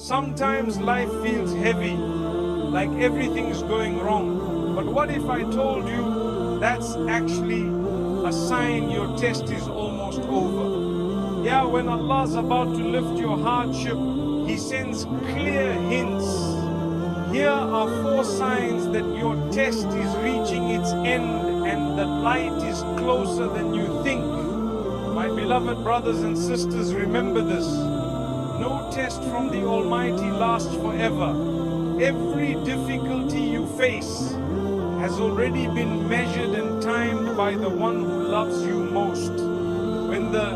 Sometimes life feels heavy, like everything is going wrong. But what if I told you that's actually a sign your test is almost over? Yeah, when Allah's about to lift your hardship, He sends clear hints. Here are 4 signs that your test is reaching its end and the light is closer than you think. My beloved brothers and sisters, remember this. No test from the Almighty lasts forever. Every difficulty you face has already been measured and timed by the one who loves you most. When the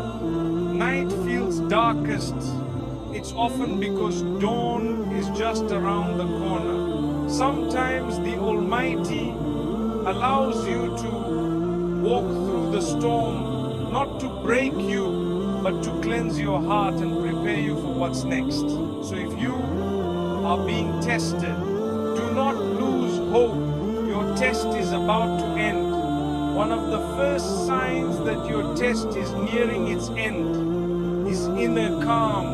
night feels darkest, it's often because dawn is just around the corner. Sometimes the Almighty allows you to walk through the storm, not to break you, but to cleanse your heart and prepare you for what's next. So if you are being tested, do not lose hope. Your test is about to end. One of the first signs that your test is nearing its end is inner calm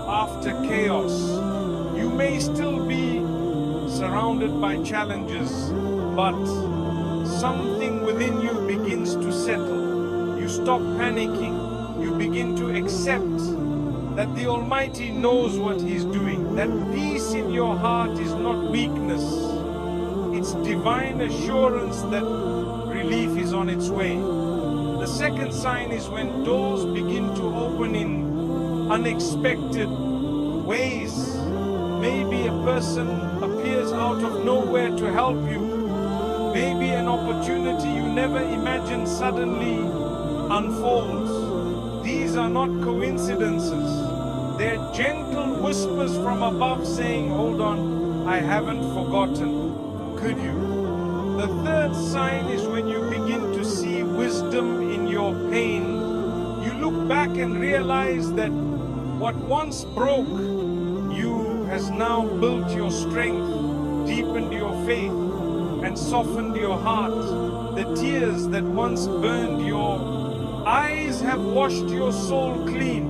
after chaos. You may still be surrounded by challenges, but something within you begins to settle. You stop panicking. You begin to accept that the Almighty knows what He's doing. That peace in your heart is not weakness. It's divine assurance that relief is on its way. The second sign is when doors begin to open in unexpected ways. Maybe a person appears out of nowhere to help you. Maybe an opportunity you never imagined suddenly unfolds. These are not coincidences. They're gentle whispers from above saying, hold on, I haven't forgotten. Could you? The third sign is when you begin to see wisdom in your pain. You look back and realize that what once broke you has now built your strength, deepened your faith, and softened your heart. The tears that once burned your eyes have washed your soul clean.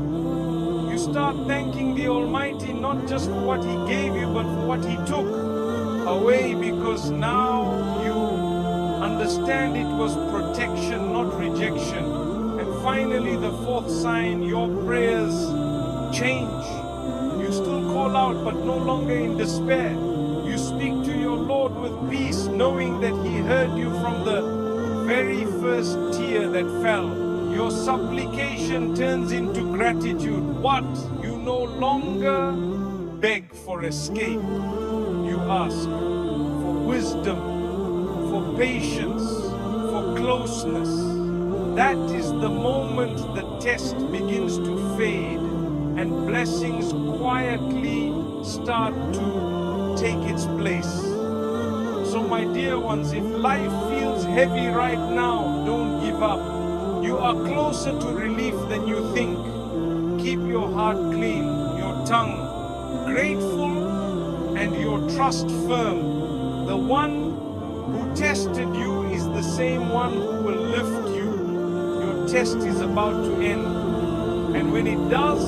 You start thanking the Almighty not just for what He gave you, but for what He took away, because now you understand it was protection, not rejection. And finally, the fourth sign, your prayers change. You still call out, but no longer in despair. You speak to your Lord with peace, knowing that He heard you from the very first tear that fell. Your supplication turns into gratitude. What? You no longer beg for escape. You ask for wisdom, for patience, for closeness. That is the moment the test begins to fade and blessings quietly start to take its place. So my dear ones, if life feels heavy right now, don't give up. You are closer to relief than you think. Keep your heart clean, your tongue grateful, and your trust firm. The one who tested you is the same one who will lift you. Your test is about to end. And when it does,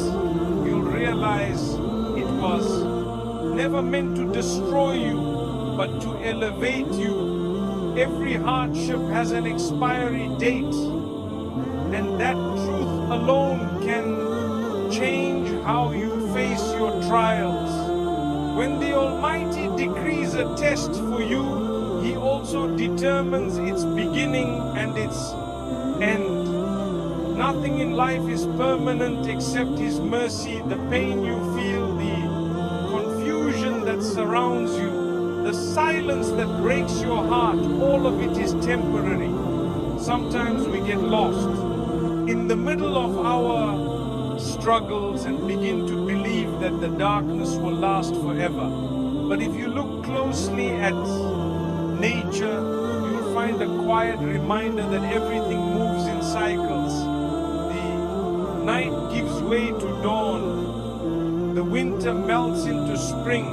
you'll realize it was never meant to destroy you, but to elevate you. Every hardship has an expiry date. And that truth alone can change how you face your trials. When the Almighty decrees a test for you, He also determines its beginning and its end. Nothing in life is permanent except His mercy. The pain you feel, the confusion that surrounds you, the silence that breaks your heart, all of it is temporary. Sometimes we get lost in the middle of our struggles and begin to believe that the darkness will last forever. But if you look closely at nature, you'll find a quiet reminder that everything moves in cycles. The night gives way to dawn, the winter melts into spring,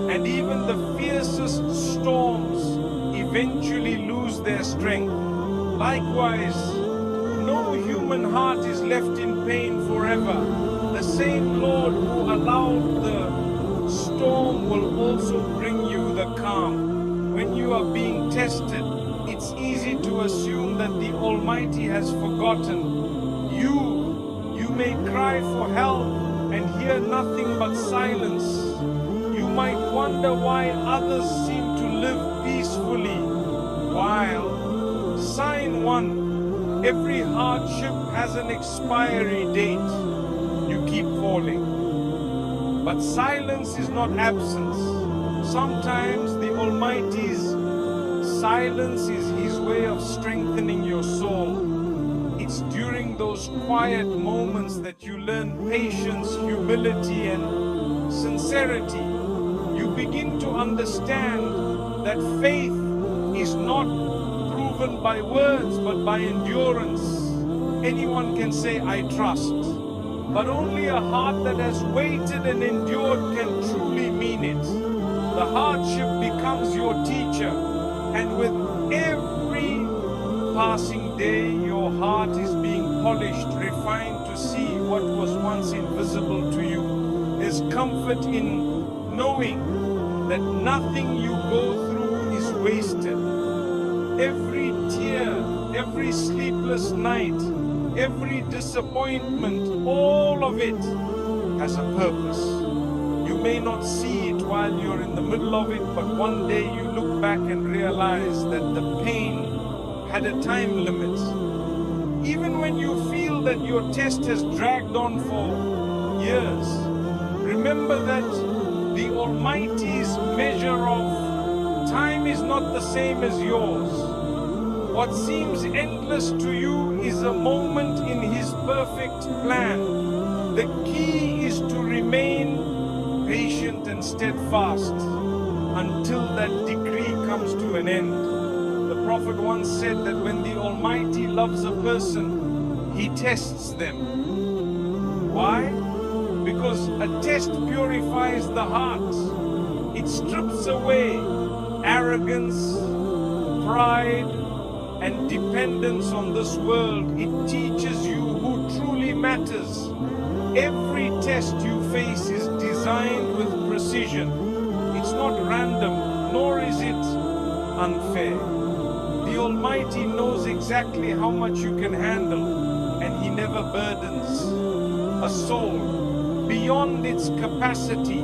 and even the fiercest storms eventually lose their strength. Likewise, no human heart is left in pain forever. The same Lord who allowed the are being tested, it's easy to assume that the Almighty has forgotten. You may cry for help and hear nothing but silence. You might wonder why others seem to live peacefully, while sign one, every hardship has an expiry date. You keep falling. But silence is not absence. Sometimes the Almighty's silence is His way of strengthening your soul. It's during those quiet moments that you learn patience, humility, and sincerity. You begin to understand that faith is not proven by words but by endurance. Anyone can say, I trust, but only a heart that has waited and endured can truly mean it. The hardship becomes your teacher, and with every passing day, your heart is being polished, refined to see what was once invisible to you. There's comfort in knowing that nothing you go through is wasted. Every tear, every sleepless night, every disappointment, all of it has a purpose. You may not see it while you're in the middle of it, but one day you look back and realize that the pain had a time limit. Even when you feel that your test has dragged on for years, remember that the Almighty's measure of time is not the same as yours. What seems endless to you is a moment in His perfect plan. The key is to remain patient and steadfast until that decree comes to an end. The Prophet once said that when the Almighty loves a person, He tests them. Why? Because a test purifies the heart. It strips away arrogance, pride, and dependence on this world. It teaches you who truly matters. Every test you face is designed with precision. It's not random, nor is it unfair. The Almighty knows exactly how much you can handle, and He never burdens a soul beyond its capacity.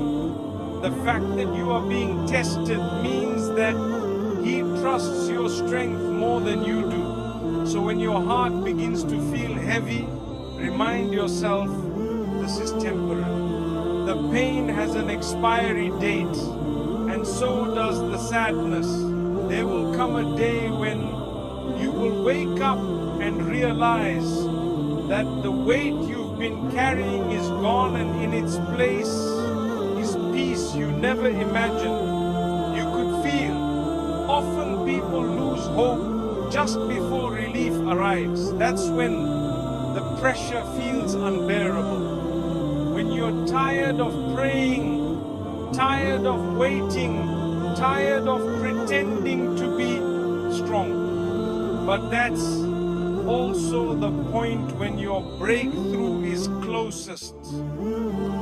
The fact that you are being tested means that He trusts your strength more than you do. So when your heart begins to feel heavy, remind yourself, this is temporary. The pain has an expiry date, and so does the sadness. There will come a day when you will wake up and realize that the weight you've been carrying is gone, and in its place is peace you never imagined. You could feel. Often people lose hope just before relief arrives. That's when the pressure feels unbearable. When you're tired of praying, tired of waiting, tired of pretending to be strong. But that's also the point when your breakthrough is closest.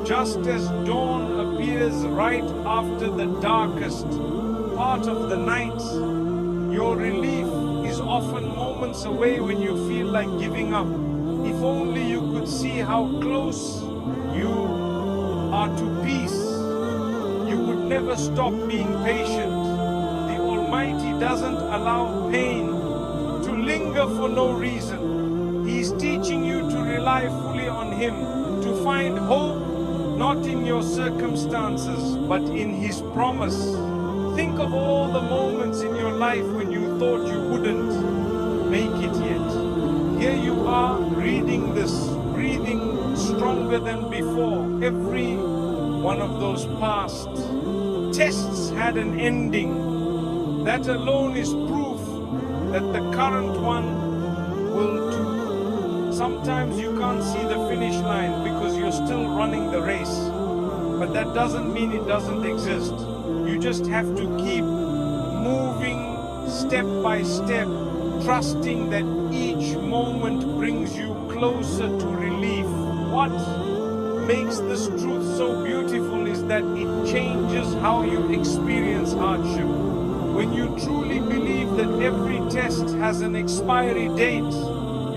Just as dawn appears right after the darkest part of the night, your relief is often moments away when you feel like giving up. If only you could see how close you are to peace, you would never stop being patient. The Almighty doesn't allow pain to linger for no reason. He is teaching you to rely fully on Him, to find hope not in your circumstances but in His promise. Think of all the moments in your life when you thought you wouldn't make it yet. Here you are reading this, breathing stronger than before. Every one of those past tests had an ending. That alone is proof that the current one will too. Sometimes you can't see the finish line because you're still running the race. But that doesn't mean it doesn't exist. You just have to keep moving step by step, trusting that each moment brings you closer to relief. What makes this truth so beautiful is that it changes how you experience hardship. When you truly believe that every test has an expiry date,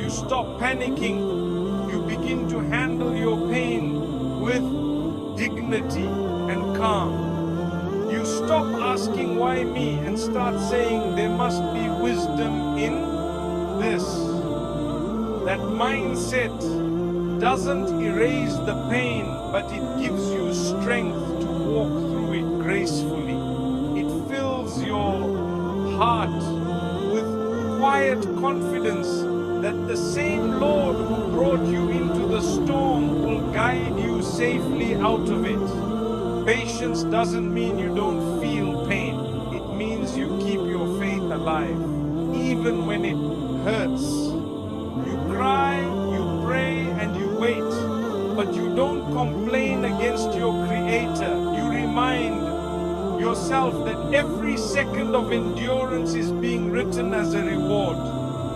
you stop panicking. You begin to handle your pain with dignity and calm. You stop asking why me and start saying there must be wisdom in this. That mindset doesn't erase the pain, but it gives you strength to walk through it gracefully. It fills your heart with quiet confidence that the same Lord who brought you into the storm will guide you safely out of it. Patience doesn't mean you don't feel pain. It means you keep your faith alive, even when it hurts. You cry, you pray, and you wait, but you don't complain against your Creator. You remind yourself that every second of endurance is being written as a reward,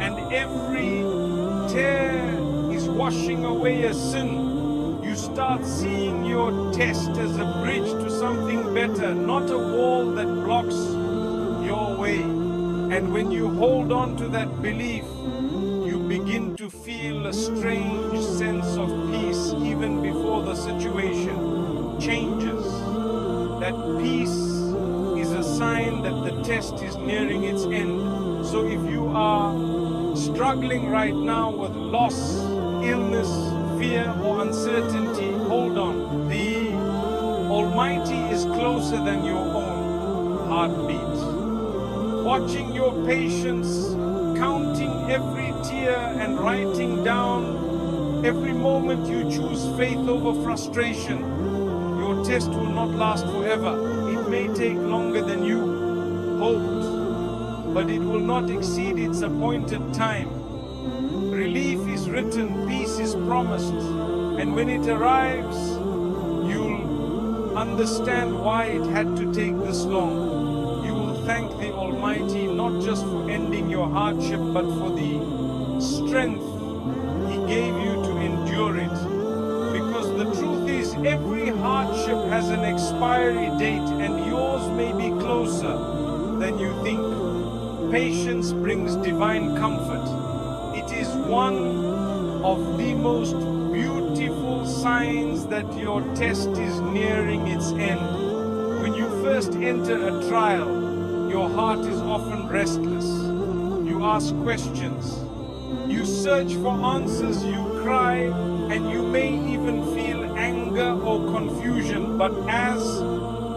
and every tear is washing away a sin. You start seeing your test as a bridge to something better, not a wall that blocks your way. And when you hold on to that belief, you begin to feel a strange sense of peace even before the situation changes. That peace is a sign that the test is nearing its end. So if you are struggling right now with loss, illness, fear, or uncertainty, hold on. The Almighty is closer than your own heartbeat. Watching your patience, counting every tear and writing down every moment you choose faith over frustration. Your test will not last forever. It may take longer than you hoped, but it will not exceed its appointed time. Relief is written, peace is promised, and when it arrives, you'll understand why it had to take this long. You will thank the Almighty not just for ending your hardship, but for the strength He gave you to endure it. Because the truth is, every hardship has an expiry date, and yours may be closer than you think. Patience brings divine comfort. It is one of the most beautiful signs that your test is nearing its end. When you first enter a trial, your heart is often restless. You ask questions. You search for answers, you cry, and you may even feel anger or confusion. But as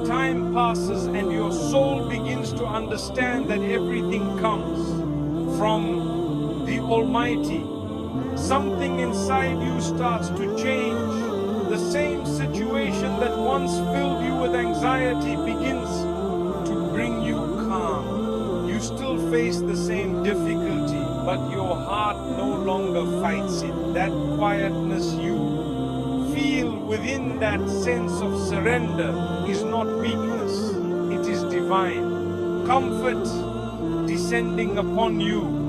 time passes and your soul begins to understand that everything comes from the Almighty, something inside you starts to change. The same situation that once filled you with anxiety begins to bring you calm. You still face the same difficulty, but your heart no longer fights it. That quietness you feel within that sense of surrender is not weakness, it is divine. Comfort descending upon you.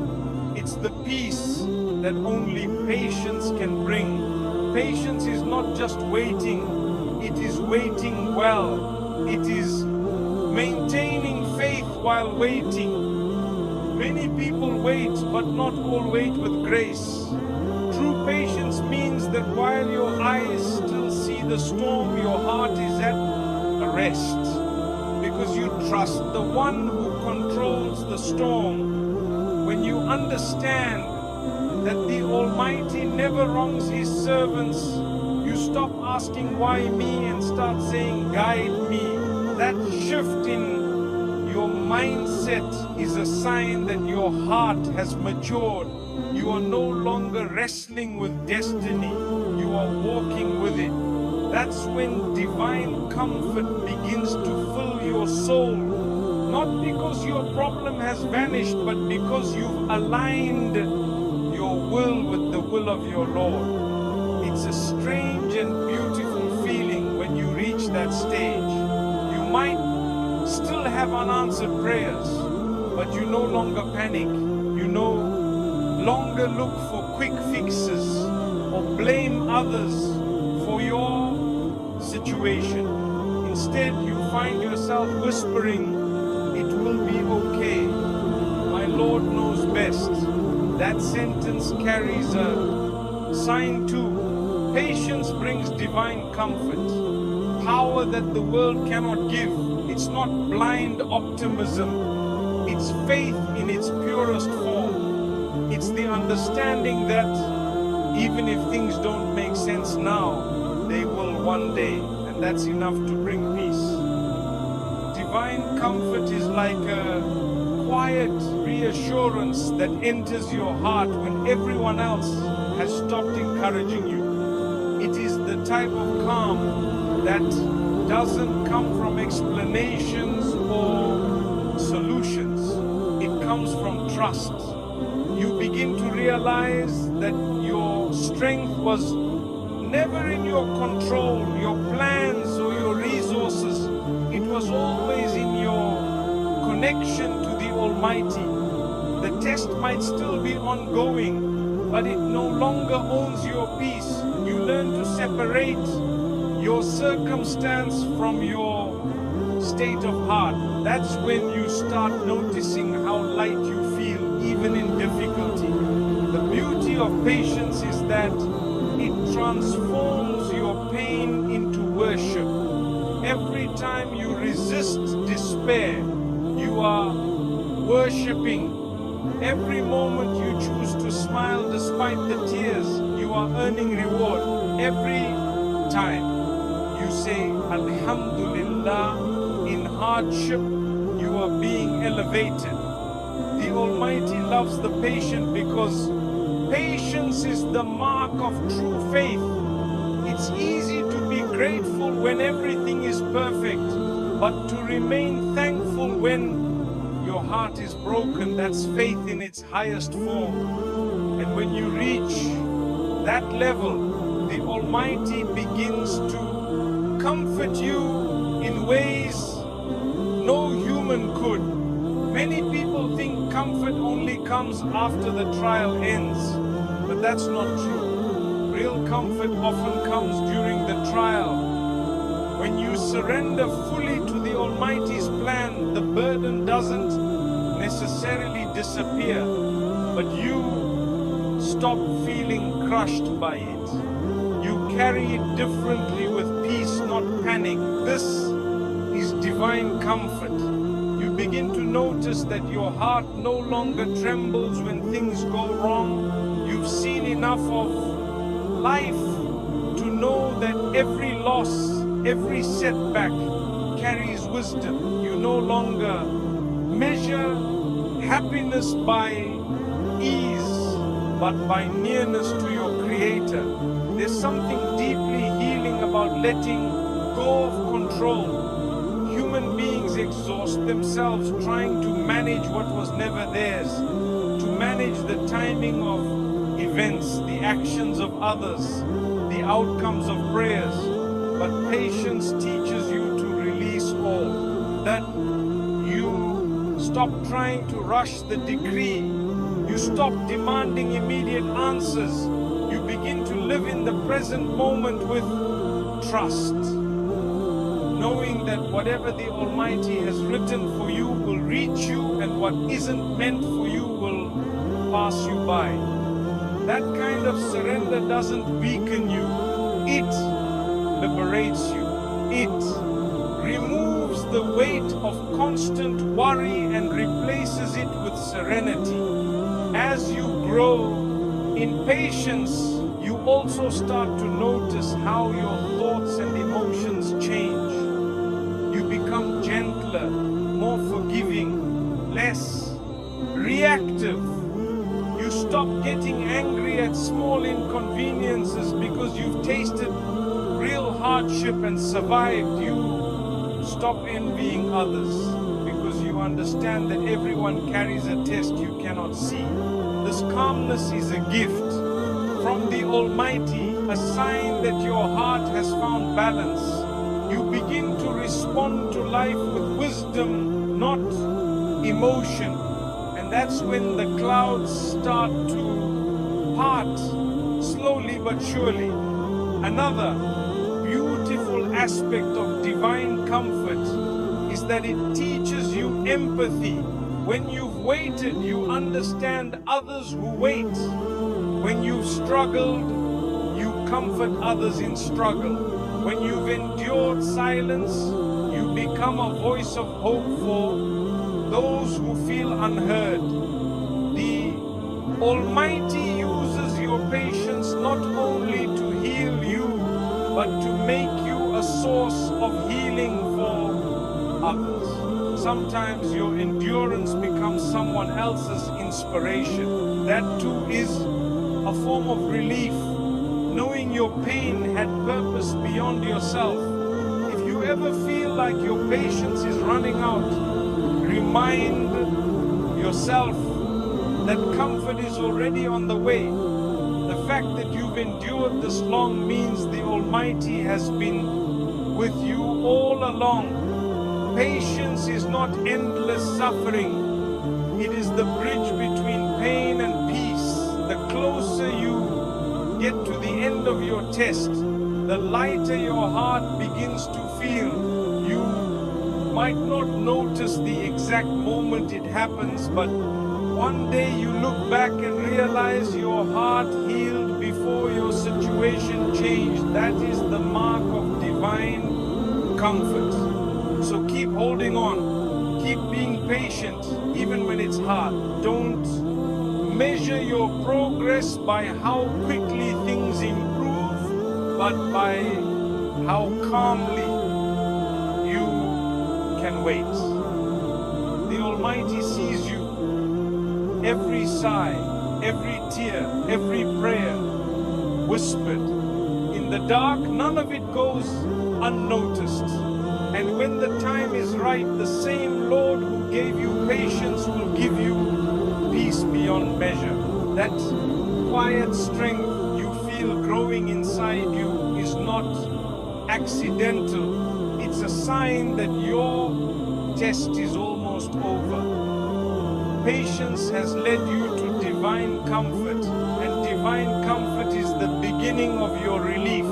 It's the peace that only patience can bring. Patience is not just waiting, it is waiting well. It is maintaining faith while waiting. Many people wait, but not all wait with grace. True patience means that while your eyes still see the storm, your heart is at rest, because you trust the one who controls the storm. When you understand that the Almighty never wrongs His servants, you stop asking why me and start saying guide me. That shift in your mindset is a sign that your heart has matured. You are no longer wrestling with destiny, you are walking with it. That's when divine comfort begins to fill your soul. Not because your problem has vanished, but because you've aligned your will with the will of your Lord. It's a strange and beautiful feeling when you reach that stage. You might still have unanswered prayers, but you no longer panic. You no longer look for quick fixes or blame others for your situation. Instead, you find yourself whispering, "It will be okay. My Lord knows best. That sentence carries a sign too. Patience brings divine comfort, power that the world cannot give. It's not blind optimism. It's faith in its purest form. It's the understanding that even if things don't make sense now, they will one day, and that's enough to bring peace. Divine comfort is like a quiet reassurance that enters your heart when everyone else has stopped encouraging you. It is the type of calm that doesn't come from explanations or solutions. It comes from trust. You begin to realize that your strength was never in your control, your plans or your resources. It was always in your connection to the Almighty. The test might still be ongoing, but it no longer owns your peace. You learn to separate your circumstance from your state of heart. That's when you start noticing how light you feel, even in difficulty. The beauty of patience is that it transforms your pain into worship. Every time you resist despair, you are worshipping. Every moment you choose to smile despite the tears, you are earning reward. Every time you say Alhamdulillah in hardship, you are being elevated. The Almighty loves the patient because patience is the mark of true faith. It's easy to be grateful when everything is perfect, but to remain thankful when your heart is broken, that's faith in its highest form. And when you reach that level, the Almighty begins to comfort you in ways no human could. Many people think comfort only comes after the trial ends, but that's not true. Real comfort often comes during the trial. When you surrender fully to the Almighty's plan, the burden doesn't necessarily disappear, but you stop feeling crushed by it. You carry it differently with peace, not panic. This is divine comfort. You begin to notice that your heart no longer trembles when things go wrong. You've seen enough of life to know that every loss, every setback carries wisdom. You no longer measure happiness by ease, but by nearness to your Creator. There's something deeply healing about letting go of control. Human beings exhaust themselves trying to manage what was never theirs, to manage the timing of events, the actions of others, the outcomes of prayers. But patience teaches you to release all. That you stop trying to rush the decree. You stop demanding immediate answers. You begin to live in the present moment with trust, knowing that whatever the Almighty has written for you will reach you, and what isn't meant for you will pass you by. That kind of surrender doesn't weaken you. It liberates you. It removes the weight of constant worry and replaces it with serenity. As you grow in patience, you also start to notice how your thoughts and emotions change. You become gentler, more forgiving, less reactive. You stop getting angry at small inconveniences because you've tasted real hardship and survived. You stop envying others because you understand that everyone carries a test you cannot see. This calmness is a gift from the Almighty, a sign that your heart has found balance. You begin to respond to life with wisdom, not emotion. And that's when the clouds start to part, slowly but surely. Another beautiful aspect of divine comfort is is that it teaches you empathy. When you've waited, you understand others who wait. When you've struggled, you comfort others in struggle. When you've endured silence, you become a voice of hope for those who feel unheard. The Almighty uses your patience not only to heal you, but to make you a source of healing for others. Sometimes your endurance becomes someone else's inspiration. That too is a form of relief, knowing your pain had purpose beyond yourself. If you ever feel like your patience is running out, remind yourself that comfort is already on the way. The fact that you've endured this long means the Almighty has been with you all along. Patience is not endless suffering. It is the bridge between pain and peace. The closer you get to the end of your test, the lighter your heart begins to feel. You might not notice the exact moment it happens, but one day you look back and realize your heart healed before your situation changed. That is the mark of divine comfort. So keep holding on. Keep being patient even when it's hard. Don't measure your progress by how quickly things improve, but by how calmly you can wait. The Almighty sees you. Every sigh, every tear, every prayer whispered. In the dark, none of it goes unnoticed. And when the time is right, the same Lord who gave you patience will give you peace beyond measure. That quiet strength you feel growing inside you is not accidental. It's a sign that your test is almost over. Patience has led you to divine comfort, and divine comfort is the beginning of your relief.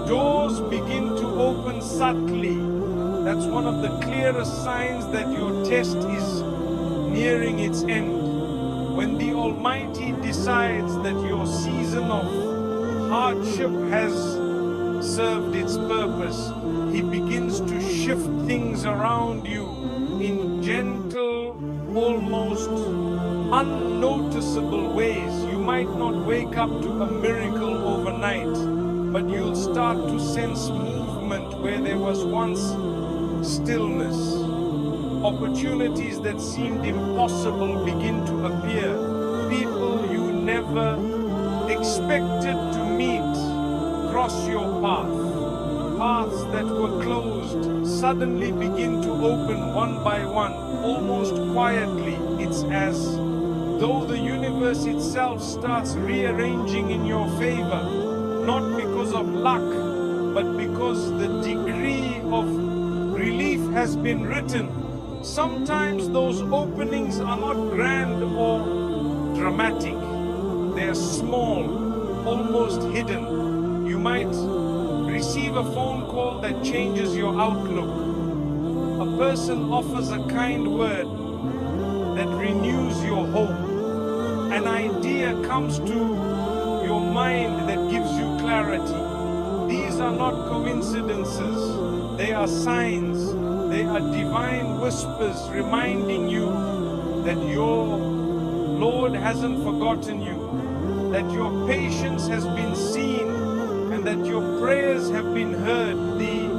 Doors begin to open subtly. That's one of the clearest signs that your test is nearing its end. When the Almighty decides that your season of hardship has served its purpose, He begins to shift things around you in gentle, almost unnoticeable ways. You might not wake up to a miracle overnight, but you'll start to sense movement where there was once stillness. Opportunities that seemed impossible begin to appear. People you never expected to meet cross your path. Paths that were closed suddenly begin to open one by one, almost quietly. It's as though the universe itself starts rearranging in your favor, not because of luck, but because the degree of relief has been written. Sometimes those openings are not grand or dramatic. They are small, almost hidden. You might receive a phone call that changes your outlook. A person offers a kind word that renews your hope. An idea comes to your mind that gives you clarity. These are not coincidences. They are signs. They are divine whispers reminding you that your Lord hasn't forgotten you, that your patience has been seen, and that your prayers have been heard. The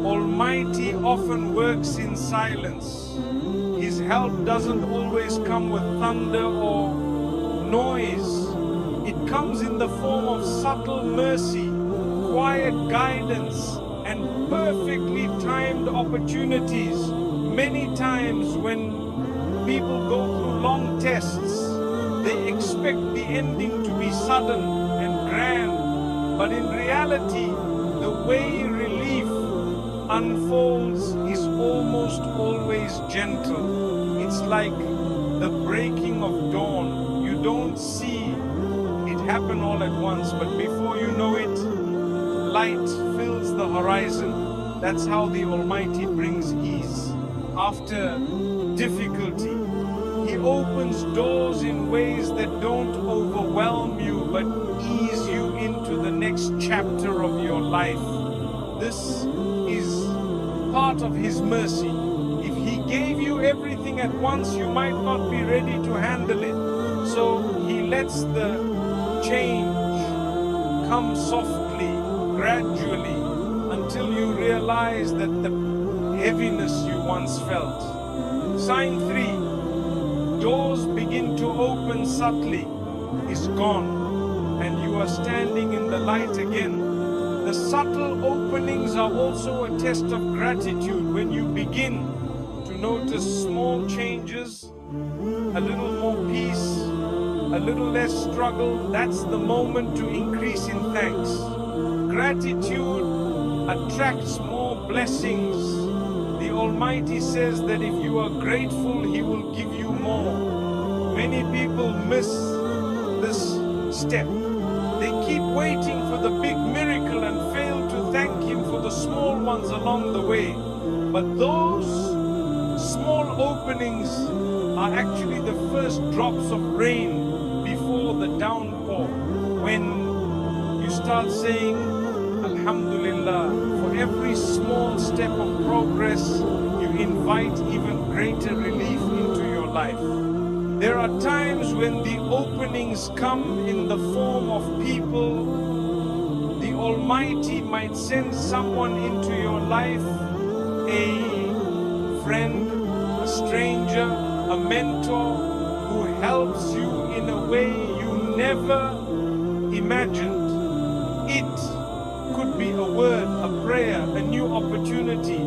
Almighty often works in silence. His help doesn't always come with thunder or noise. It comes in the form of subtle mercy, quiet guidance, and perfectly timed opportunities. Many times when people go through long tests, they expect the ending to be sudden and grand, but in reality, the way relief unfolds is almost always gentle. It's like the breaking of dawn. You don't see it happen all at once, but before you know it, light fills the horizon. That's how the Almighty brings ease. after difficulty. He opens doors in ways that don't overwhelm you but ease you into the next chapter of your life. This is part of His mercy. If He gave you everything at once, you might not be ready to handle it. So He lets the change come softly, gradually, until you realize that the heaviness you once felt. Sign 3, doors begin to open subtly, is gone, and you are standing in the light again. The subtle openings are also a test of gratitude. When you begin to notice small changes, a little more peace, a little less struggle, that's the moment to increase in thanks. Gratitude attracts more blessings. The Almighty says that if you are grateful, He will give you more. Many people miss this step. They keep waiting for the big miracle and fail to thank Him for the small ones along the way. But those small openings are actually the first drops of rain before the downpour. When you start saying, Alhamdulillah, for every small step of progress, you invite even greater relief into your life. There are times when the openings come in the form of people. The Almighty might send someone into your life, a friend, a stranger, a mentor, who helps you in a way you never imagined. It could be a word, a prayer, a new opportunity,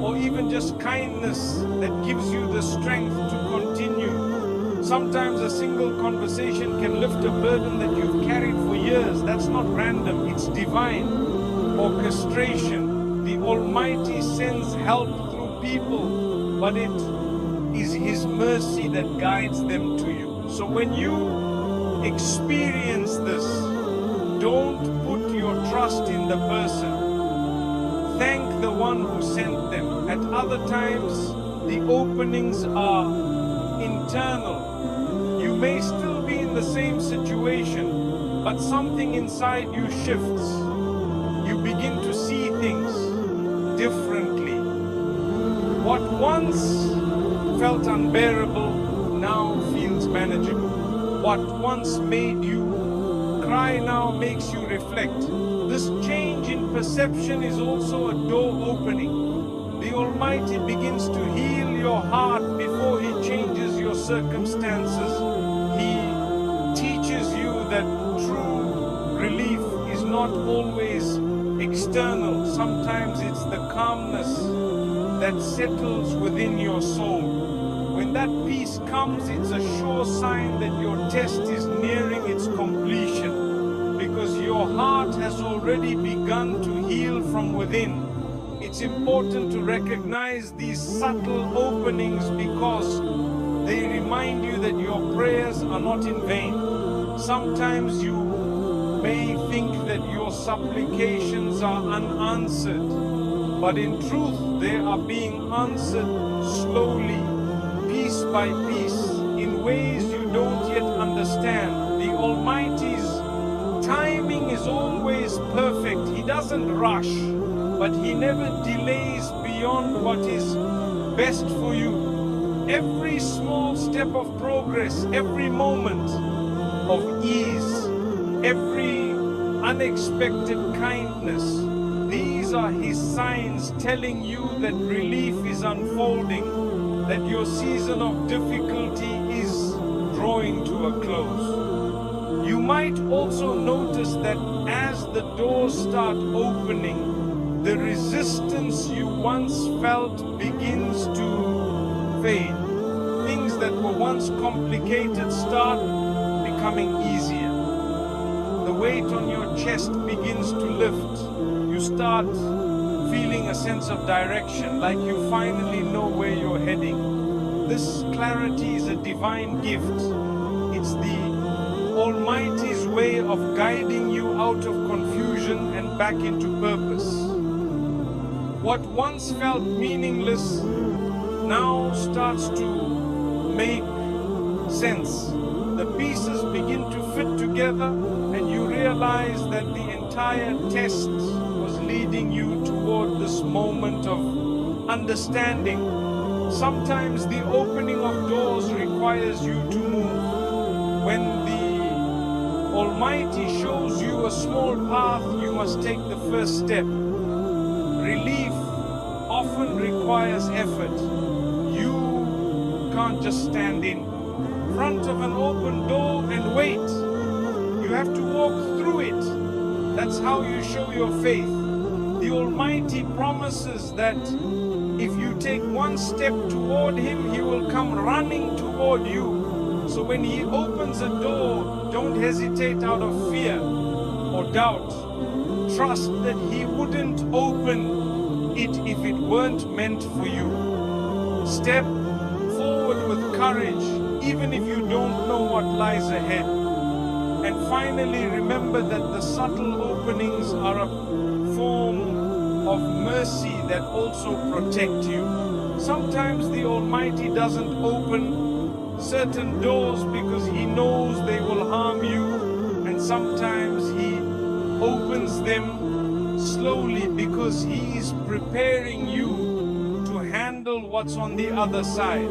or even just kindness that gives you the strength to continue. Sometimes a single conversation can lift a burden that you've carried for years. That's not random, it's divine orchestration. The Almighty sends help through people, but it is His mercy that guides them to you. So when you experience this, don't put your trust in the person. Thank the one who sent them. At other times, the openings are internal. You may still be in the same situation, but something inside you shifts. You begin to see things differently. What once felt unbearable now feels manageable. What once made you cry now makes you reflect. This change in perception is also a door opening. The Almighty begins to heal your heart before He changes your circumstances. He teaches you that true relief is not always external. Sometimes it's the calmness that settles within your soul. When that peace comes, it's a sure sign that your test is nearing its completion, because your heart has already begun to heal from within. It's important to recognize these subtle openings because they remind you that your prayers are not in vain. Sometimes you may think that your supplications are unanswered, but in truth they are being answered slowly, piece by piece, in ways you don't yet understand. The Almighty's timing is always perfect. He doesn't rush, but He never delays beyond what is best for you. Every small step of progress, every moment of ease, every unexpected kindness, these are His signs telling you that relief is unfolding, that your season of difficulty is drawing to a close. You might also notice that as the doors start opening, the resistance you once felt begins to fade. Things that were once complicated start becoming easier. The weight on your chest begins to lift. You start feeling a sense of direction, like you finally know where you're heading. This clarity is a divine gift. It's the Almighty's way of guiding you out of confusion and back into purpose. What once felt meaningless now starts to make sense. The pieces begin to fit together, and you realize that the entire test was leading you toward this moment of understanding. Sometimes the opening of doors requires you to move. When the Almighty shows you a small path, you must take the first step. Relief often requires effort. You can't just stand in front of an open door and wait. You have to walk through it. That's how you show your faith. The Almighty promises that if you take one step toward Him, He will come running toward you. So when He opens a door, don't hesitate out of fear or doubt. Trust that He wouldn't open it if it weren't meant for you. Step forward with courage, even if you don't know what lies ahead. And finally, remember that the subtle openings are a form of mercy that also protect you. Sometimes the Almighty doesn't open certain doors because He knows they will harm you, and sometimes He opens them slowly because He is preparing you to handle what's on the other side.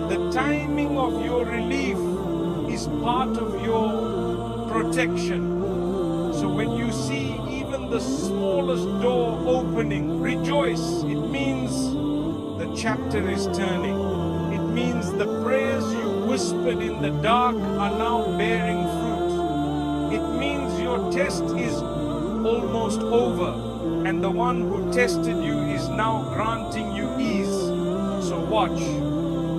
The timing of your relief is part of your protection. So when you see even the smallest door opening, rejoice. It means the chapter is turning. It means the prayers you whispered in the dark are now bearing fruit. It means your test is almost over, and the one who tested you is now granting you ease. So watch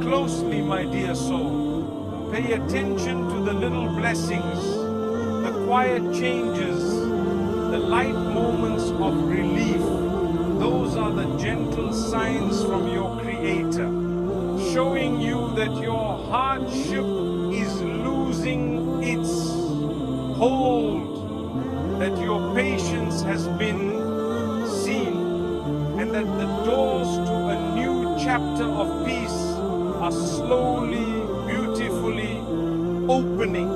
closely, my dear soul. Pay attention to the little blessings, the quiet changes, the light moments of relief. Those are the gentle signs from your Creator, showing you that your hardship is losing its hold, that your patience has been seen, and that the doors to a new chapter of peace are slowly, beautifully opening.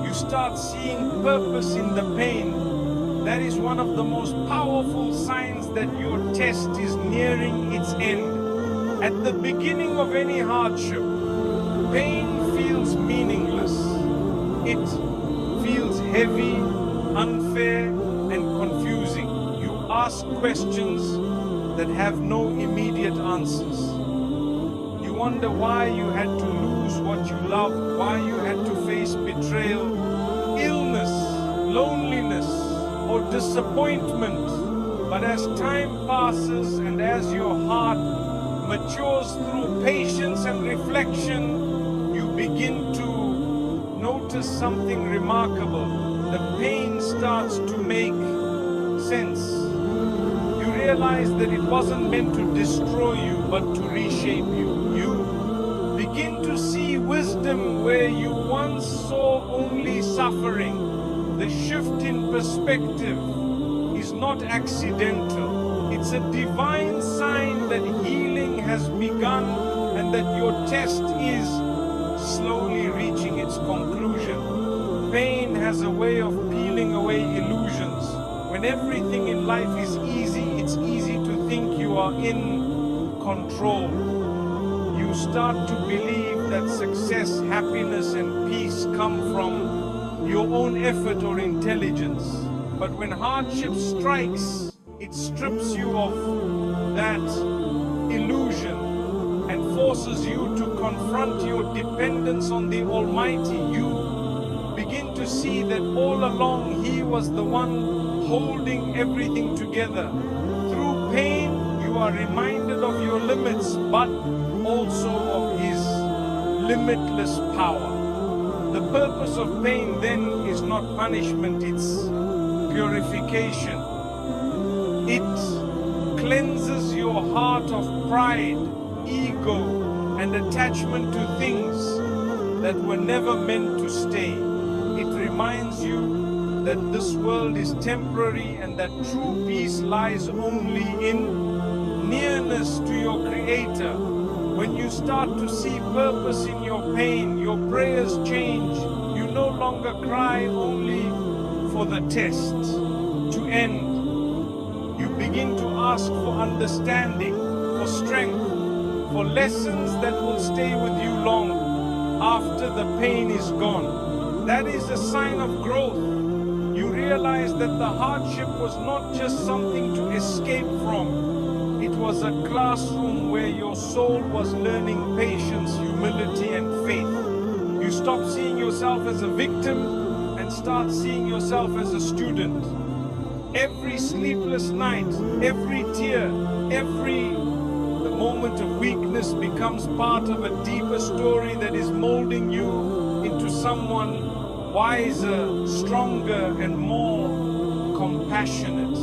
You start seeing purpose in the pain. That is one of the most powerful signs that your test is nearing its end. At the beginning of any hardship, pain feels meaningless. It feels heavy, unfair, and confusing. You ask questions that have no immediate answers. You wonder why you had to lose what you loved, why you had to face betrayal, illness, loneliness, or disappointment. But as time passes and as your heart matures through patience and reflection, you begin to notice something remarkable. The pain starts to make sense. You realize that it wasn't meant to destroy you, but to reshape you. You begin to see wisdom where you once saw only suffering. The shift in perspective is not accidental. It's a divine sign that healing has begun and that your test is slowly reaching its conclusion. Pain has a way of peeling away illusions. When everything in life is easy, it's easy to think you are in control. You start to believe that success, happiness, and peace come from your own effort or intelligence. But when hardship strikes, it strips you of that illusion and forces you to confront your dependence on the Almighty. You begin to see that all along He was the one holding everything together. Through pain, you are reminded of your limits, but also of His limitless power. The purpose of pain then is not punishment, it's purification. It cleanses your heart of pride, ego, and attachment to things that were never meant to stay. It reminds you that this world is temporary and that true peace lies only in nearness oneness to your Creator, when you start to see purpose in your pain, your prayers change. You no longer cry only for the test to end. You begin to ask for understanding, for strength, for lessons that will stay with you long after the pain is gone. That is a sign of growth. You realize that the hardship was not just something to escape from. It was a classroom where your soul was learning patience, humility, and faith. You stop seeing yourself as a victim and start seeing yourself as a student. Every sleepless night, every tear, every moment of weakness becomes part of a deeper story that is molding you into someone wiser, stronger, and more compassionate.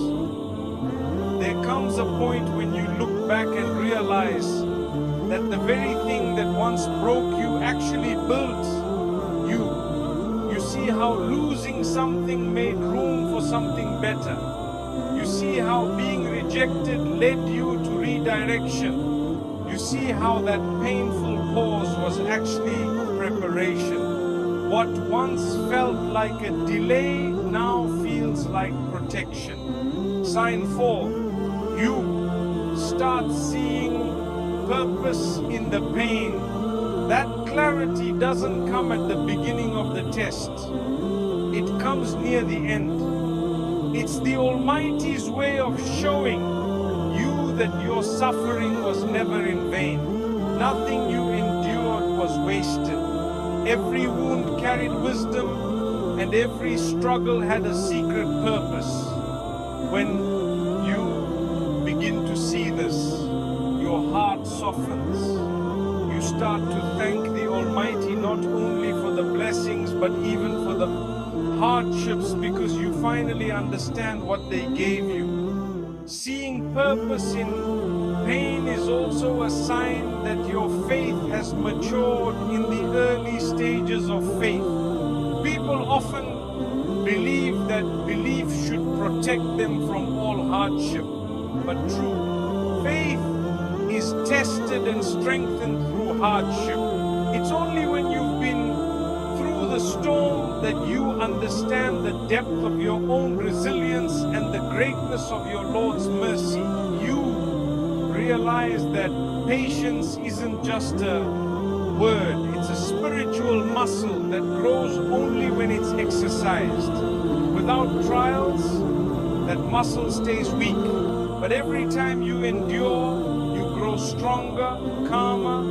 There comes a point when you look back and realize that the very thing that once broke you actually built you. You see how losing something made room for something better. You see how being rejected led you to redirection. You see how that painful pause was actually preparation. What once felt like a delay now feels like protection. Sign 4. You start seeing purpose in the pain. That clarity doesn't come at the beginning of the test. It comes near the end. It's the Almighty's way of showing you that your suffering was never in vain. Nothing you endured was wasted. Every wound carried wisdom, and every struggle had a secret purpose. When you begin to see this, your heart softens. You start to thank the Almighty not only for the blessings but even for the hardships, because you finally understand what they gave you. Seeing purpose in pain is also a sign that your faith has matured in the early stages of faith. People often believe that belief should protect them from all hardship, but true faith is tested and strengthened through hardship. It's only when you've been through the storm that you understand the depth of your own resilience and the greatness of your Lord's mercy. You realize that patience isn't just a word, it's a spiritual muscle that grows only when it's exercised. Without trials, that muscle stays weak. But every time you endure, you grow stronger, calmer,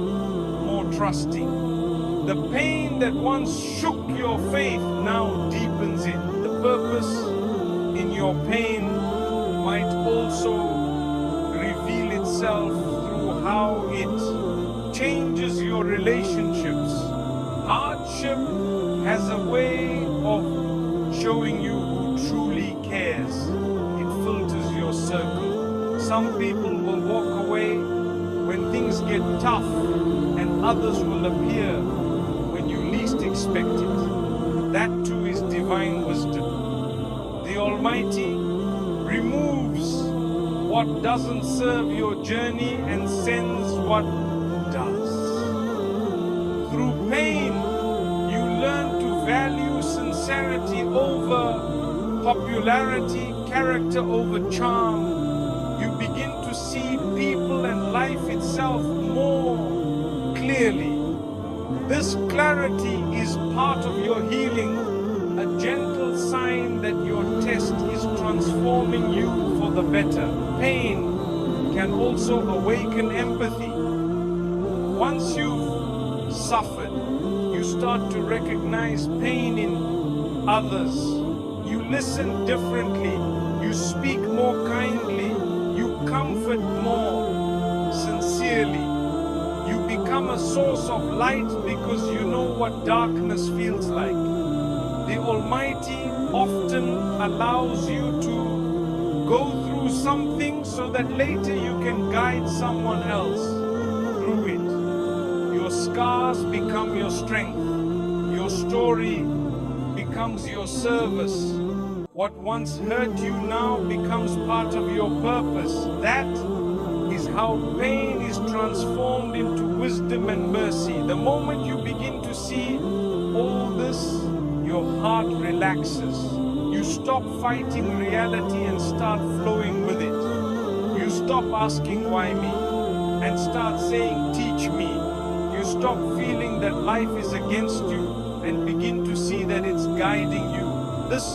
more trusting. The pain that once shook your faith now deepens it. The purpose in your pain might also reveal itself through how it changes your relationships. Hardship has a way of showing you who truly cares. It filters your circle. Some people will walk away when things get tough, and others will appear when you least expect it. That too is divine wisdom. The Almighty removes what doesn't serve your journey and sends what does. Through pain, you learn to value sincerity over popularity, character over charm. You begin to see people and life itself more clearly. This clarity is part of your healing, a gentle sign that your test is transforming you for the better. Pain can also awaken empathy. Once you've suffered, you start to recognize pain in others. You listen differently, you speak more kindly, you comfort more sincerely. You become a source of light because you know what darkness feels like. The Almighty often allows you to go through something so that later you can guide someone else through it. Your scars become your strength. Your story becomes your service. What once hurt you now becomes part of your purpose. That is how pain is transformed into wisdom and mercy. The moment you begin to see all this, your heart relaxes. You stop fighting reality and start flowing with it. You stop asking why me and start saying teach me. You stop feeling that life is against you and begin to see that it's guiding you. This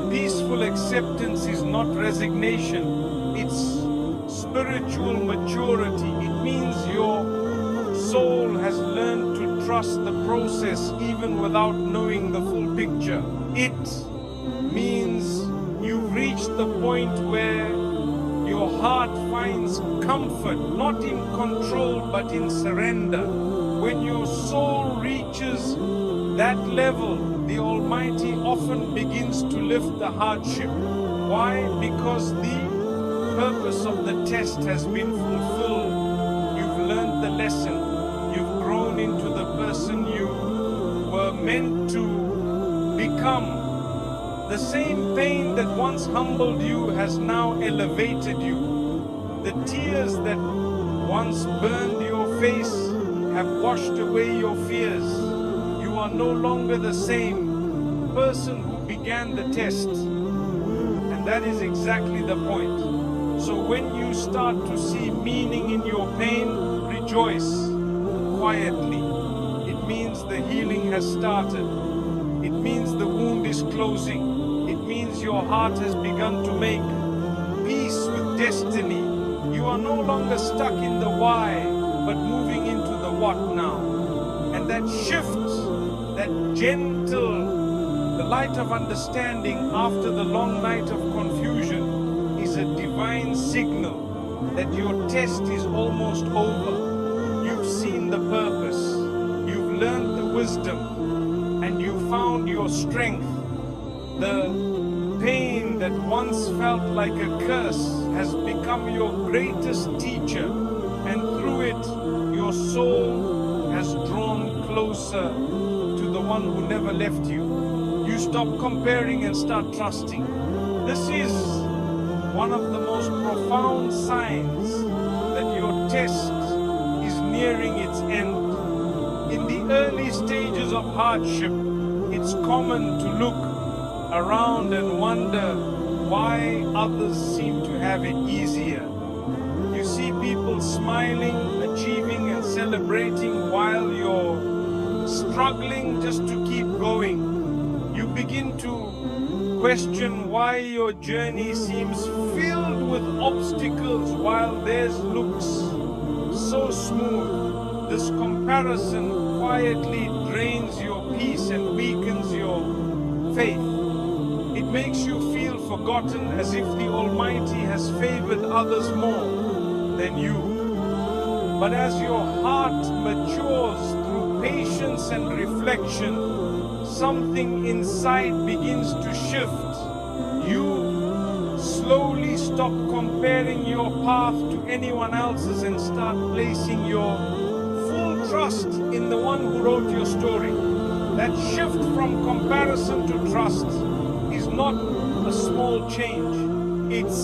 peaceful acceptance is not resignation, it's spiritual maturity. It means your soul has learned to trust the process even without knowing the full picture. It means you've reached the point where your heart finds comfort, not in control but in surrender. When your soul reaches that level, the Almighty often begins to lift the hardship. Why? Because the purpose of the test has been fulfilled. You've learned the lesson. You've grown into the person you were meant to become. The same pain that once humbled you has now elevated you. The tears that once burned your face have washed away your fears. You are no longer the same person who began the test. And that is exactly the point. So when you start to see meaning in your pain, rejoice quietly. It means the healing has started. It means the wound is closing. It means your heart has begun to make peace with destiny. You are no longer stuck in the why, but moving into the what now. And that shift, that gentle, the light of understanding after the long night of confusion is a divine signal that your test is almost over. You've seen the purpose, you've learned the wisdom, and you found your strength. The pain that once felt like a curse has become your greatest teacher, and through it, your soul has drawn closer to the one who never left you. You stop comparing and start trusting. This is one of the most profound signs that your test is nearing its end. In the early stages of hardship, it's common to look around and wonder why others seem to have it easier. You see people smiling, achieving and celebrating while you're struggling just to keep going. You begin to question why your journey seems filled with obstacles while theirs looks so smooth. This comparison quietly drains your peace and weakens your faith. It makes you feel forgotten, as if the Almighty has favored others more than you. But as your heart matures through patience and reflection, something inside begins to shift. You slowly stop comparing your path to anyone else's and start placing your full trust in the one who wrote your story. That shift from comparison to trust is not a small change. It's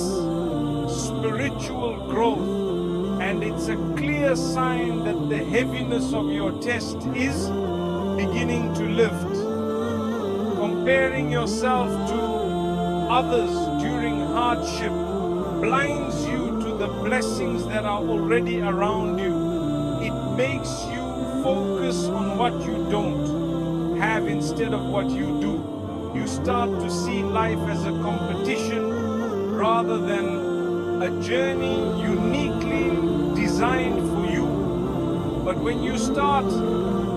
spiritual growth, and it's a clear sign that the heaviness of your test is beginning to lift. Comparing yourself to others during hardship blinds you to the blessings that are already around you. It makes you focus on what you don't have instead of what you do. You start to see life as a competition rather than a journey uniquely designed for you. But when you start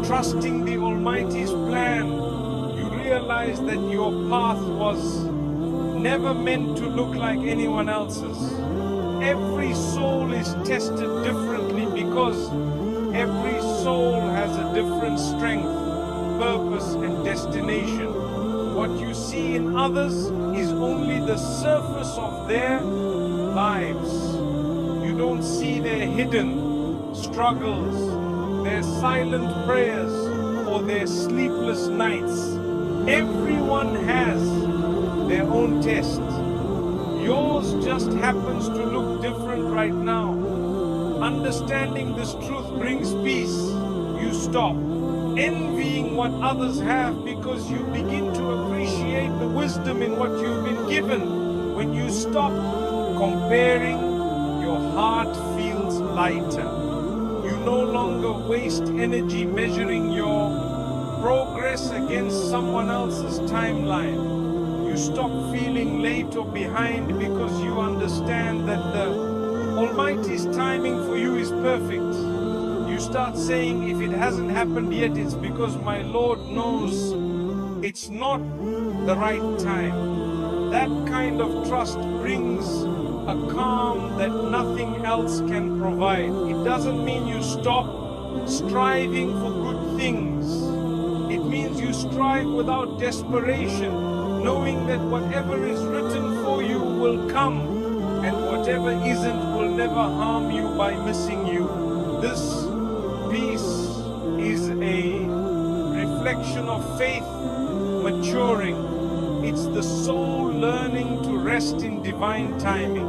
trusting the Almighty's plan, realize that your path was never meant to look like anyone else's. Every soul is tested differently because every soul has a different strength, purpose, and destination. What you see in others is only the surface of their lives. You don't see their hidden struggles, their silent prayers, or their sleepless nights. Everyone has their own test. Yours just happens to look different right now. understanding this truth brings peace, you stop envying what others have, because you begin to appreciate the wisdom in what you've been given. When you stop comparing, your heart feels lighter. You no longer waste energy measuring your progress against someone else's timeline. You stop feeling late or behind, because you understand that the Almighty's timing for you is perfect. You start saying, if it hasn't happened yet, it's because my Lord knows it's not the right time. That kind of trust brings a calm that nothing else can provide. It doesn't mean you stop striving for good things. It means you strive without desperation, knowing that whatever is written for you will come, and whatever isn't will never harm you by missing you. This peace is a reflection of faith maturing. It's the soul learning to rest in divine timing.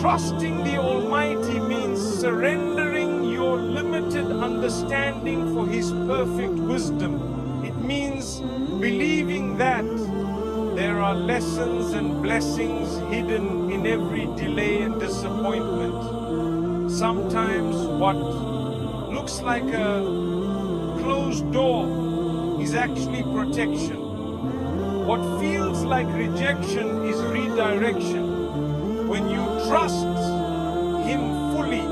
Trusting the Almighty means surrendering your limited understanding for His perfect wisdom. It means believing that there are lessons and blessings hidden in every delay and disappointment. Sometimes what looks like a closed door is actually protection. What feels like rejection is redirection. When you trust Him fully,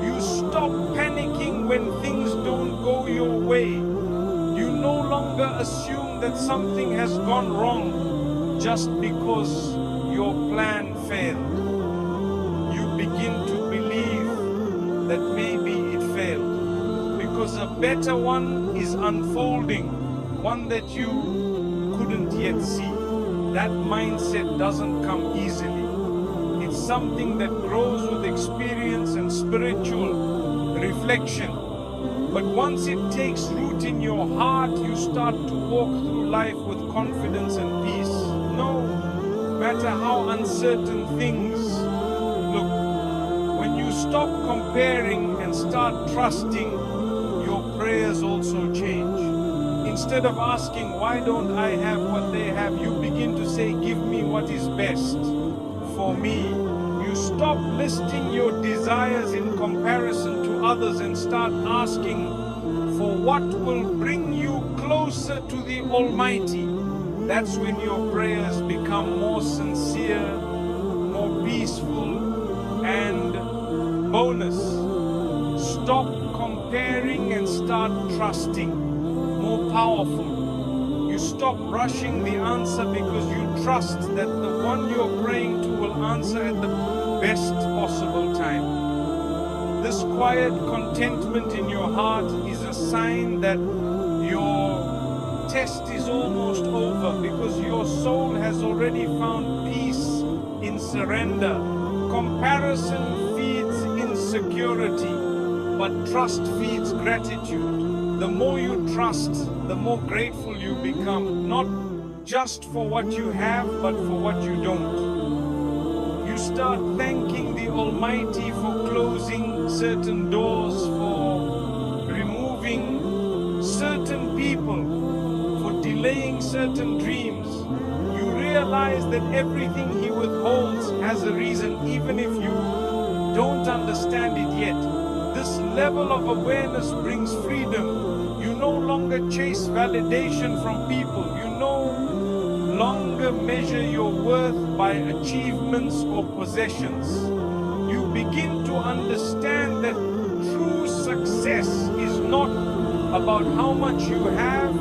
you stop panicking when things don't go your way. You no longer assume that something has gone wrong just because your plan failed. You begin to believe that maybe it failed, because a better one is unfolding, one that you couldn't yet see. That mindset doesn't come easily. It's something that grows with experience and spiritual reflection. But once it takes root in your heart, you start to walk through life with confidence and peace. No matter how uncertain things look, when you stop comparing and start trusting, your prayers also change. Instead of asking, why don't I have what they have, you begin to say, give me what is best for me. You stop listing your desires in comparison to others and start asking for what will bring you closer to the Almighty. That's when your prayers become more sincere, more peaceful, and bonus. Stop comparing and start trusting. More powerful. You stop rushing the answer, because you trust that the one you're praying to will answer at the best possible time. This quiet contentment in your heart is a sign that your test is almost over, because your soul has already found peace in surrender. Comparison feeds insecurity, but trust feeds gratitude. The more you trust, the more grateful you become, not just for what you have, but for what you don't. You start thanking the Almighty for closing certain doors, for removing certain people, for delaying certain dreams. You realize that everything He withholds has a reason, even if you don't understand it yet. This level of awareness brings freedom. You no longer chase validation from people. You no longer measure your worth by achievements or possessions. You begin to understand that true success is not about how much you have,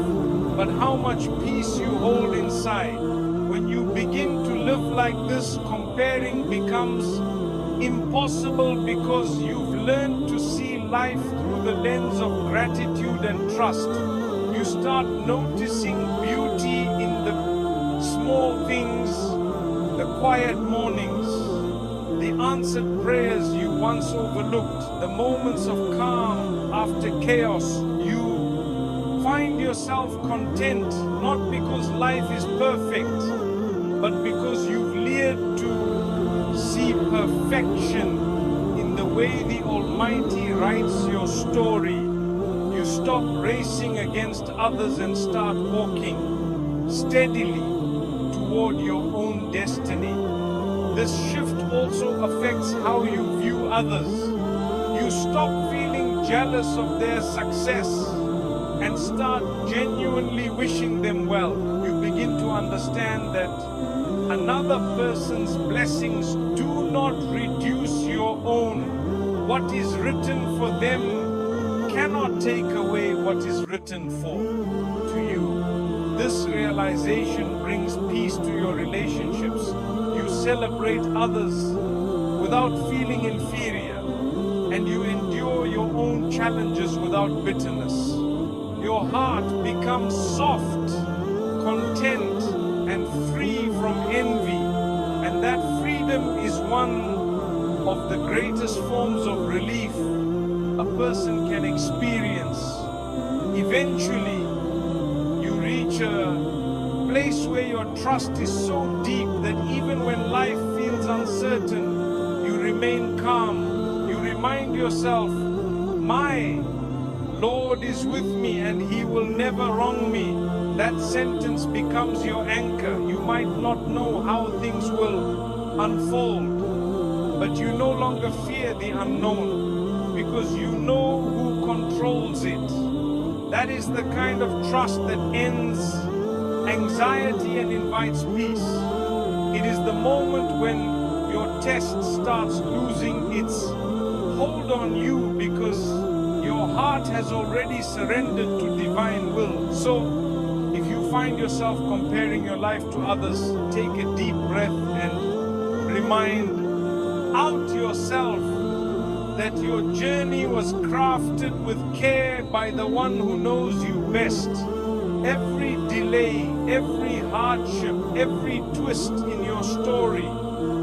but how much peace you hold inside. When you begin to live like this, comparing becomes impossible, because you've learned to see life through the lens of gratitude and trust. You start noticing beauty in the small things, the quiet mornings, the answered prayers you once overlooked, the moments of calm after chaos. You find yourself content, not because life is perfect, but because you've learned to see perfection in the way the Almighty writes your story. You stop racing against others and start walking steadily toward your own destiny. This shift also affects how you view others. You stop feeling jealous of their success and start genuinely wishing them well. You begin to understand that another person's blessings do not reduce your own. What is written for them cannot take away what is written for to you. This realization brings peace to your relationships. You celebrate others without feeling inferior, and you endure your own challenges without bitterness. Your heart becomes soft, content, and free from envy, and that freedom is one of the greatest forms of relief a person can experience. Eventually, you reach a place where your trust is so deep that even when life feels uncertain, you remain calm. You remind yourself, my Lord is with me and He will never wrong me. That sentence becomes your anchor. You might not know how things will unfold, but you no longer fear the unknown because you know who controls it. That is the kind of trust that ends anxiety and invites peace. It is the moment when your test starts losing its hold on you because your heart has already surrendered to divine will. So if you find yourself comparing your life to others, take a deep breath and remind out yourself that your journey was crafted with care by the one who knows you best. Every delay, every hardship, every twist in your story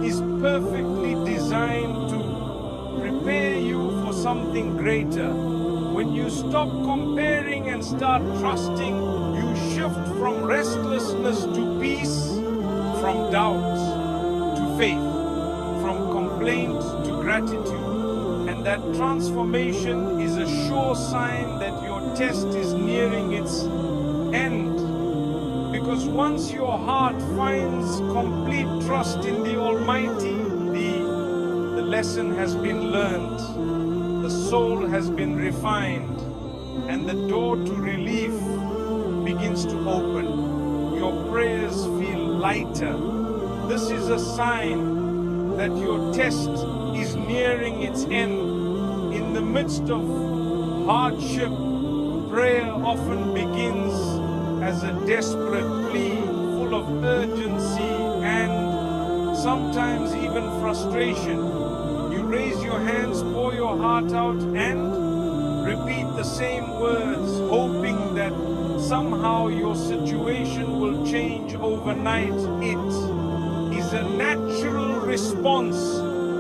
is perfectly designed to prepare you for something greater. When you stop comparing and start trusting, you shift from restlessness to peace, from doubt to faith, from complaint to gratitude. And that transformation is a sure sign that your test is nearing its end. Because once your heart finds complete trust in the Almighty, the lesson has been learned, the soul has been refined, and the door to relief begins to open. Your prayers feel lighter. This is a sign that your test is nearing its end. In the midst of hardship, prayer often begins as a desperate plea, full of urgency and sometimes even frustration. You raise your hands, pour your heart out, and repeat the same words, hoping that somehow your situation will change overnight. It is a natural response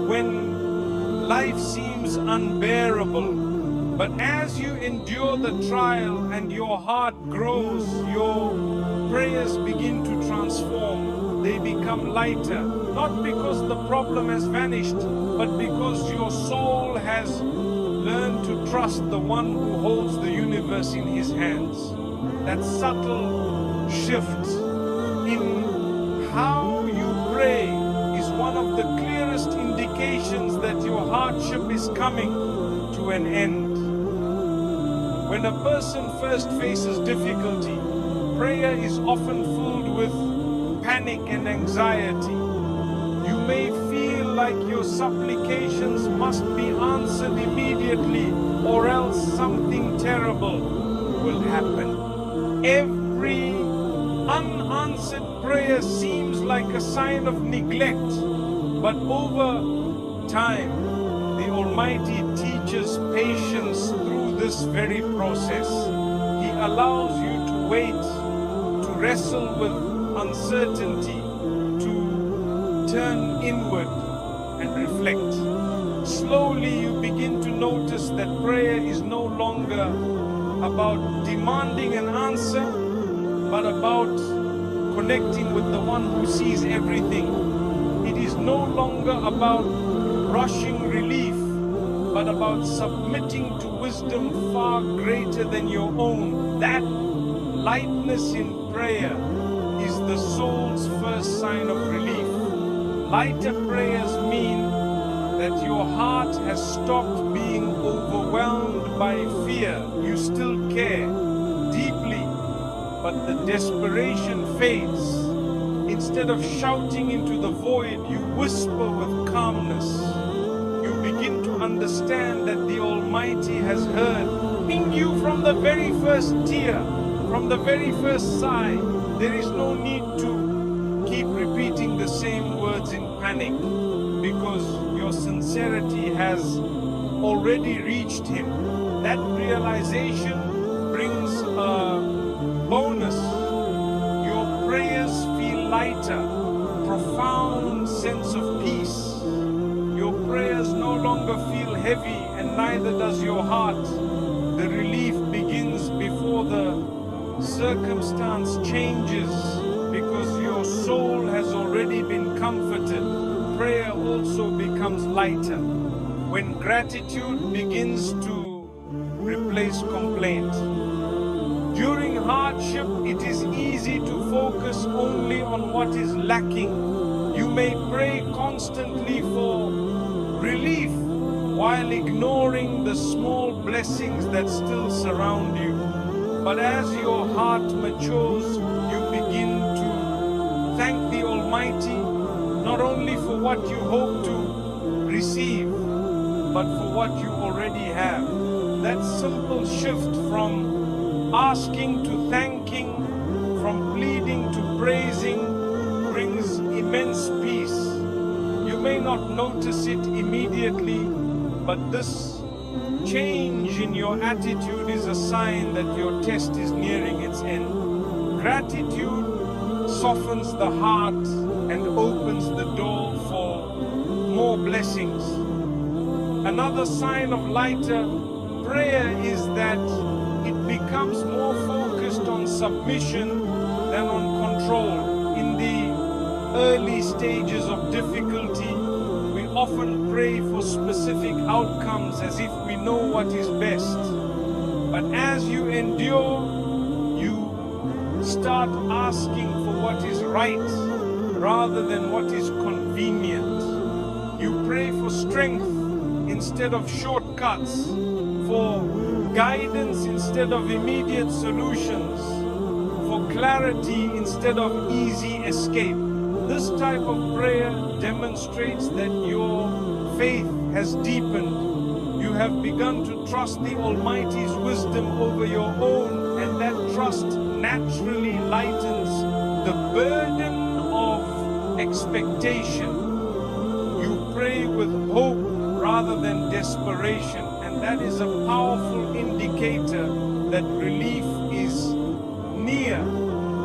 when life seems unbearable. But as you endure the trial and your heart grows, your prayers begin to transform. They become lighter, not because the problem has vanished, but because your soul has learned to trust the one who holds the universe in his hands. That subtle shift in how you pray is one of the clearest indications that your hardship is coming to an end. When a person first faces difficulty, prayer is often filled with panic and anxiety. You may feel like your supplications must be answered immediately, or else something terrible will happen. Every unanswered prayer seems like a sign of neglect, but over time, the Almighty teaches patience through this very process. He allows you to wait, to wrestle with uncertainty, to turn inward and reflect. Slowly you begin to notice that prayer is no longer about demanding an answer, but about connecting with the one who sees everything. It is no longer about rushing relief, but about submitting to wisdom far greater than your own. That lightness in prayer is the soul's first sign of relief. Lighter prayers mean that your heart has stopped being overwhelmed by fear. You still care deeply, but the desperation fades. Instead of shouting into the void, you whisper with calmness. You begin to understand that the Almighty has heard you from the very first tear, from the very first sigh. There is no need to keep repeating the same words in panic, because your sincerity has already reached Him. That realization brings a bonus. Your prayers feel lighter, profound sense of peace. Your prayers no longer feel heavy, and neither does your heart. The relief begins before the circumstance changes, because your soul has already been comforted. Prayer also becomes lighter when gratitude begins to replace complaint. During hardship, it is easy to focus only on what is lacking. You may pray constantly for relief while ignoring the small blessings that still surround you. But as your heart matures, you begin to thank the Almighty not only for what you hope to receive, but for what you already have. That simple shift from asking to thanking, from pleading to praising, brings immense peace. You may not notice it immediately, but this change in your attitude is a sign that your test is nearing its end. Gratitude softens the heart and opens the door for more blessings. Another sign of lighter prayer is that it becomes more focused on submission than on control. In the early stages of difficulty, we often pray for specific outcomes as if we know what is best. But as you endure, you start asking for what is right rather than what is convenient. You pray for strength instead of shortcuts, for guidance instead of immediate solutions, for clarity instead of easy escape. This type of prayer demonstrates that your faith has deepened. You have begun to trust the Almighty's wisdom over your own, and that trust naturally lightens the burden of expectation. You pray with hope rather than desperation, and that is a powerful indicator that relief is near.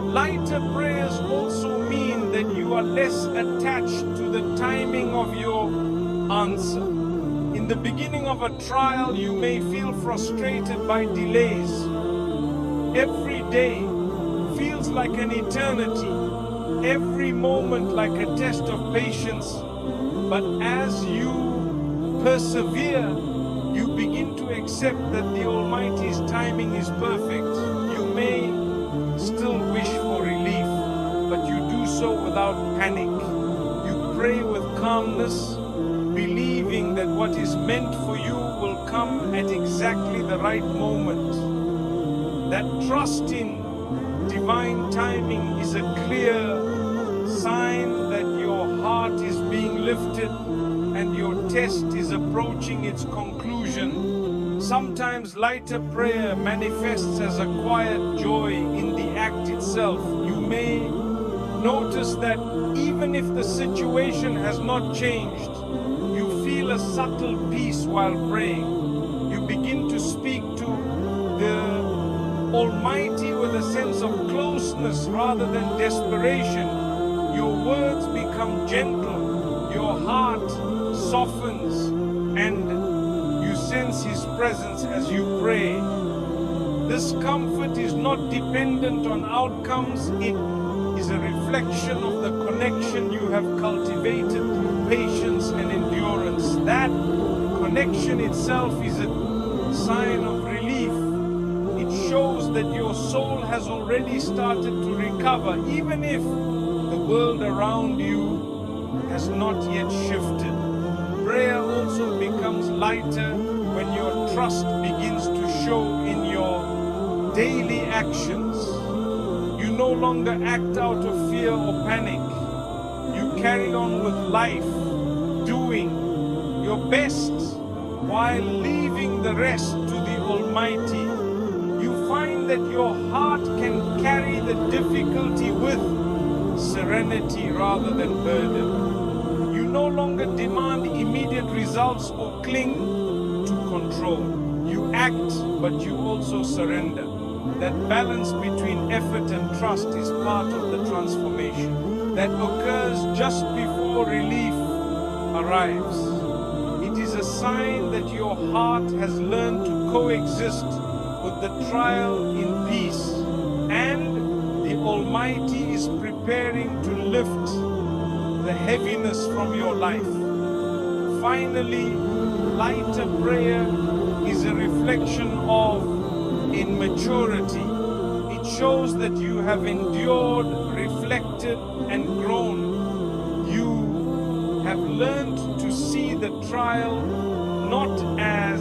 Lighter prayers also mean that you are less attached to the timing of your answer. In the beginning of a trial, you may feel frustrated by delays. Every day feels like an eternity, every moment like a test of patience. But as you persevere, you begin to accept that the Almighty's timing is perfect. You may still wish for relief, but you do so without panic. You pray with calmness, believing that what is meant for you will come at exactly the right moment. That trust in divine timing is a clear sign that your heart is being lifted and your test is approaching its conclusion. Sometimes lighter prayer manifests as a quiet joy in the act itself. You may notice that even if the situation has not changed, you feel a subtle peace while praying. You begin to speak to the Almighty with a sense of closeness rather than desperation. Your words become gentle, your heart softens, and you sense His presence as you pray. This comfort is not dependent on outcomes, it is a reflection of the connection you have cultivated through patience and endurance. That connection itself is a sign of relief. It shows that your soul has already started to recover, even if the world around you has not yet shifted. Prayer also becomes lighter when your trust begins to show in your daily actions. You no longer act out of fear or panic. You carry on with life, doing your best while leaving the rest to the Almighty. You find that your heart can carry the difficulty with serenity rather than burden. You no longer demand immediate results or cling to control. You act, but you also surrender. That balance between effort and trust is part of the transformation that occurs just before relief arrives. It is a sign that your heart has learned to coexist with the trial in peace, and the Almighty is preparing to lift the heaviness from your life. Finally, lighter prayer is a reflection of immaturity. It shows that you have endured, reflected, and grown. You have learned to see the trial not as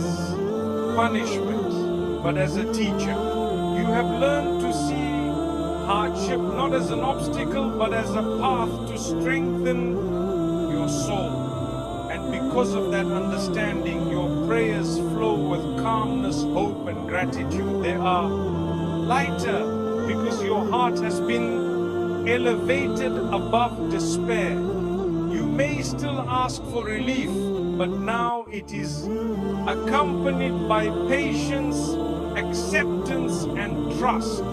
punishment, but as a teacher. You have learned to see hardship not as an obstacle, but as a path to strengthen your soul. And because of that understanding, your prayers flow with calmness, hope, and gratitude. They are lighter because your heart has been elevated above despair. You may still ask for relief, but now it is accompanied by patience, acceptance, and trust.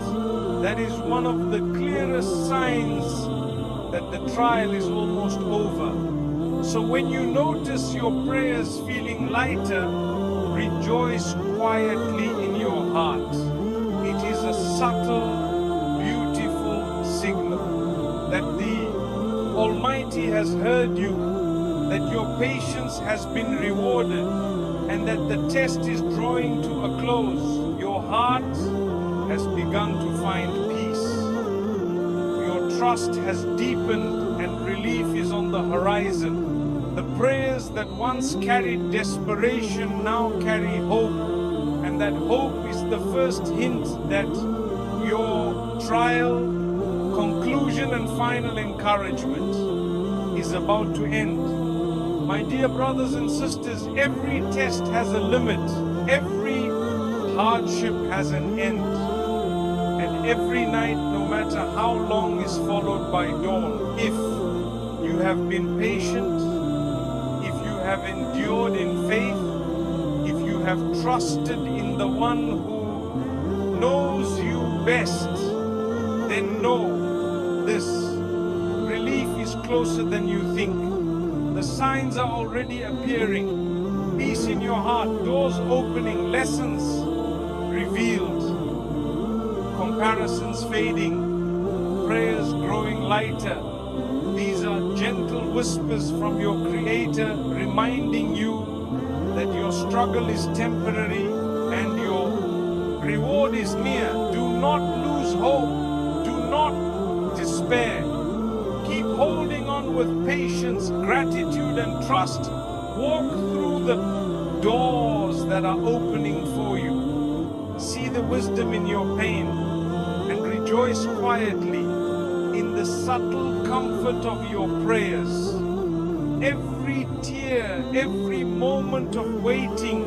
That is one of the clearest signs that the trial is almost over. So when you notice your prayers feeling lighter, rejoice quietly in your heart. It is a subtle, beautiful signal that the Almighty has heard you, that your patience has been rewarded, and that the test is drawing to a close. Your heart has begun to find peace. Your trust has deepened and relief is on the horizon. The prayers that once carried desperation now carry hope, and that hope is the first hint that your trial, conclusion, and final encouragement is about to end. My dear brothers and sisters, every test has a limit, every hardship has an end, and every night, no matter how long, is followed by dawn. If you have been patient, have endured in faith, if you have trusted in the one who knows you best, then know this: relief is closer than you think. The signs are already appearing. Peace in your heart, doors opening, lessons revealed, comparisons fading, prayers growing lighter. These are gentle whispers from your Creator, reminding you that your struggle is temporary and your reward is near. Do not lose hope. Do not despair. Keep holding on with patience, gratitude, and trust. Walk through the doors that are opening for you. See the wisdom in your pain and rejoice quietly in the subtle comfort of your prayers. Every tear, every moment of waiting,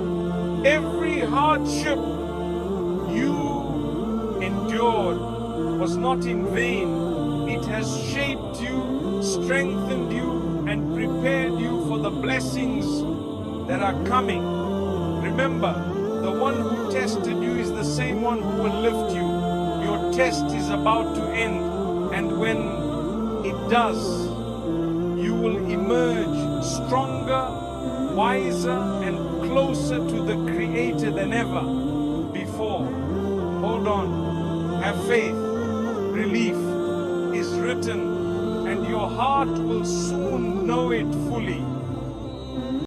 every hardship you endured was not in vain. It has shaped you, strengthened you, and prepared you for the blessings that are coming. Remember, the one who tested you is the same one who will lift you. Your test is about to end. And when it does, you will emerge stronger, wiser, and closer to the Creator than ever before. Hold on, have faith. Relief is written, and your heart will soon know it fully.